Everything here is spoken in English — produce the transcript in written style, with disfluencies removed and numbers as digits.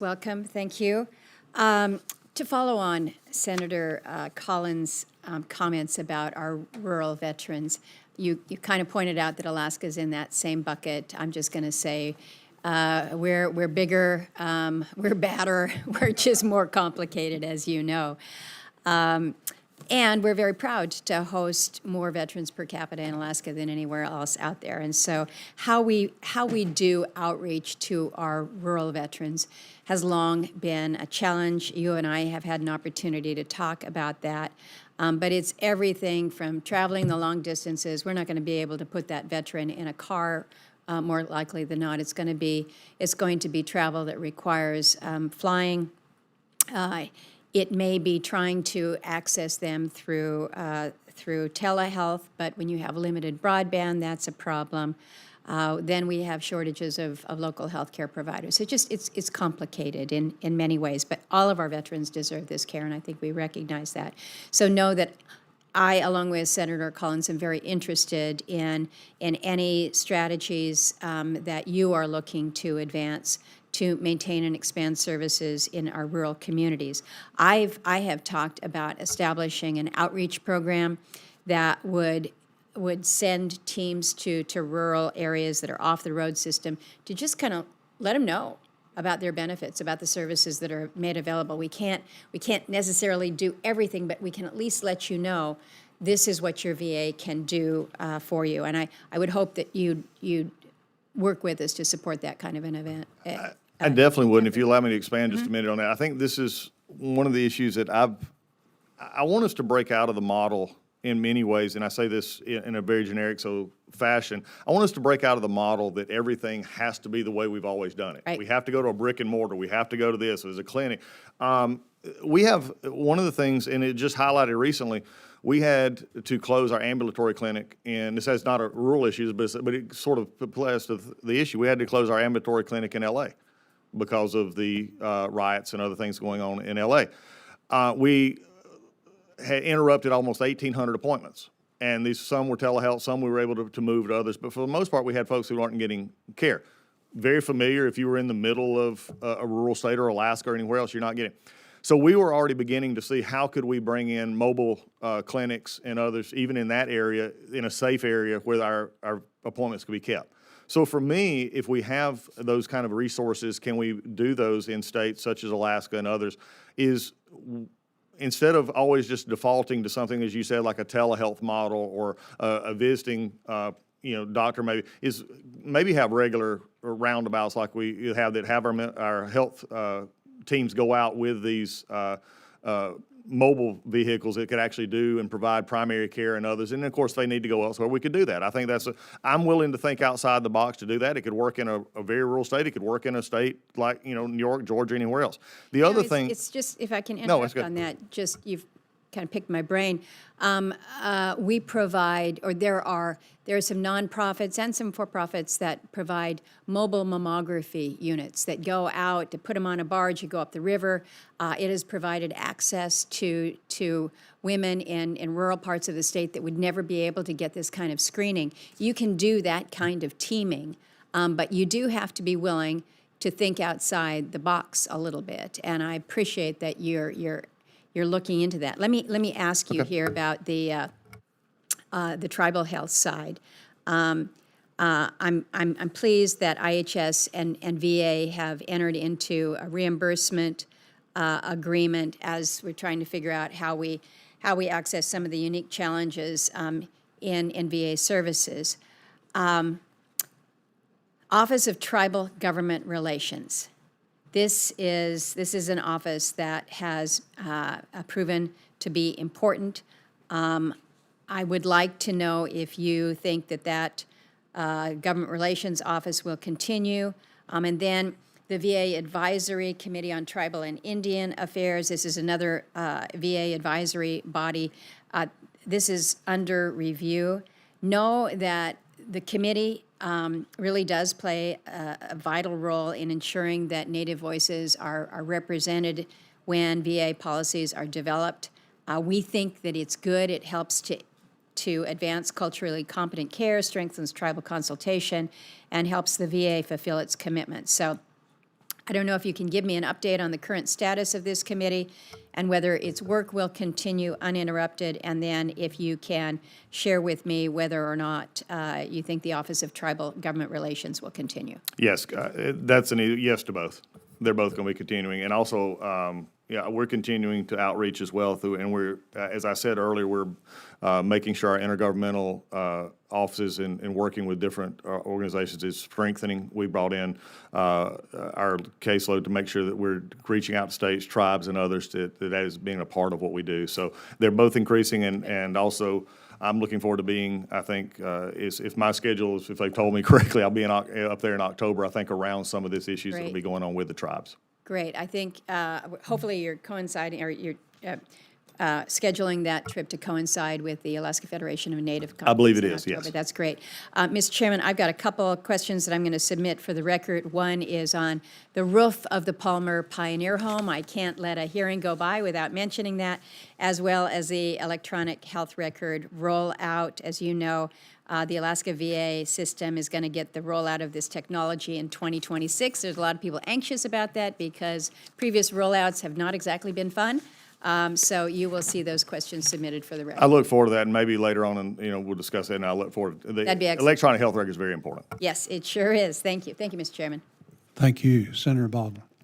Welcome, thank you. To follow on Senator Collins' comments about our rural veterans, you kind of pointed out that Alaska's in that same bucket. I'm just going to say we're bigger, we're badder, we're just more complicated, as you know. And we're very proud to host more veterans per capita in Alaska than anywhere else out there. And so how we do outreach to our rural veterans has long been a challenge. You and I have had an opportunity to talk about that. But it's everything from traveling the long distances. We're not going to be able to put that veteran in a car more likely than not. It's going to be travel that requires flying. It may be trying to access them through telehealth, but when you have limited broadband, that's a problem. Then we have shortages of local health care providers. So it's complicated in many ways, but all of our veterans deserve this care, and I think we recognize that. So know that I, along with Senator Collins, am very interested in any strategies that you are looking to advance to maintain and expand services in our rural communities. I have talked about establishing an outreach program that would send teams to rural areas that are off the road system to just kind of let them know about their benefits, about the services that are made available. We can't necessarily do everything, but we can at least let you know this is what your VA can do for you. And I would hope that you'd work with us to support that kind of an event. I definitely would, and if you allow me to expand just a minute on that. I think this is one of the issues that I want us to break out of the model in many ways, and I say this in a very generic fashion. I want us to break out of the model that everything has to be the way we've always done it. Right. We have to go to a brick and mortar. We have to go to this as a clinic. We have one of the things, and it just highlighted recently, we had to close our ambulatory clinic, and this has not a rural issue, but it sort of applies to the issue. We had to close our ambulatory clinic in L.A. because of the riots and other things going on in L.A. We had interrupted almost 1,800 appointments, and some were telehealth, some we were able to move to others, but for the most part, we had folks who aren't getting care. Very familiar if you were in the middle of a rural state or Alaska or anywhere else, you're not getting. So we were already beginning to see how could we bring in mobile clinics and others, even in that area, in a safe area where our appointments could be kept. So for me, if we have those kind of resources, can we do those in states such as Alaska and others, is instead of always just defaulting to something, as you said, like a telehealth model or a visiting doctor, maybe have regular roundabouts like we have that have our health teams go out with these mobile vehicles that could actually do and provide primary care and others. And of course, they need to go elsewhere. We could do that. I think I'm willing to think outside the box to do that. It could work in a very rural state. It could work in a state like, New York, Georgia, anywhere else. The other thing. It's just, if I can interrupt on that, you've kind of picked my brain. We provide, or there are some nonprofits and some for-profits that provide mobile mammography units that go out to put them on a barge. You go up the river. It has provided access to women in rural parts of the state that would never be able to get this kind of screening. You can do that kind of teaming, but you do have to be willing to think outside the box a little bit. And I appreciate that you're looking into that. Let me ask you here about the tribal health side. I'm pleased that IHS and VA have entered into a reimbursement agreement as we're trying to figure out how we access some of the unique challenges in VA services. Office of Tribal Government Relations. This is an office that has proven to be important. I would like to know if you think that government relations office will continue. And then the VA Advisory Committee on Tribal and Indian Affairs. This is another VA advisory body. This is under review. Know that the committee really does play a vital role in ensuring that Native voices are represented when VA policies are developed. We think that it's good. It helps to advance culturally competent care, strengthens tribal consultation, and helps the VA fulfill its commitments. So I don't know if you can give me an update on the current status of this committee and whether its work will continue uninterrupted, and then if you can share with me whether or not you think the Office of Tribal Government Relations will continue. Yes, that's an yes to both. They're both going to be continuing. And also, yeah, we're continuing to outreach as well through, and we're, as I said earlier, we're making sure our intergovernmental offices and working with different organizations is strengthening. We brought in our caseload to make sure that we're reaching out to states, tribes, and others that is being a part of what we do. So they're both increasing, and also I'm looking forward to being, I think, if my schedule is, if they've told me correctly, I'll be up there in October, I think, around some of these issues that will be going on with the tribes. Great. I think hopefully you're coinciding, or you're scheduling that trip to coincide with the Alaska Federation of Native Conference. I believe it in is, October. yes. That's great. Mr. Chairman, I've got a couple of questions that I'm going to submit for the record. One is on the roof of the Palmer Pioneer Home. I can't let a hearing go by without mentioning that, as well as the electronic health record rollout. As you know, the Alaska VA system is going to get the rollout of this technology in 2026. There's a lot of people anxious about that because previous rollouts have not exactly been fun. So you will see those questions submitted for the record. I look forward to that, and maybe later on, and we'll discuss that. And I look forward. The That'd be excellent. electronic health record is very important. Yes, it sure is. Thank you. Thank you, Mr. Chairman. Thank you, Senator Baldwin.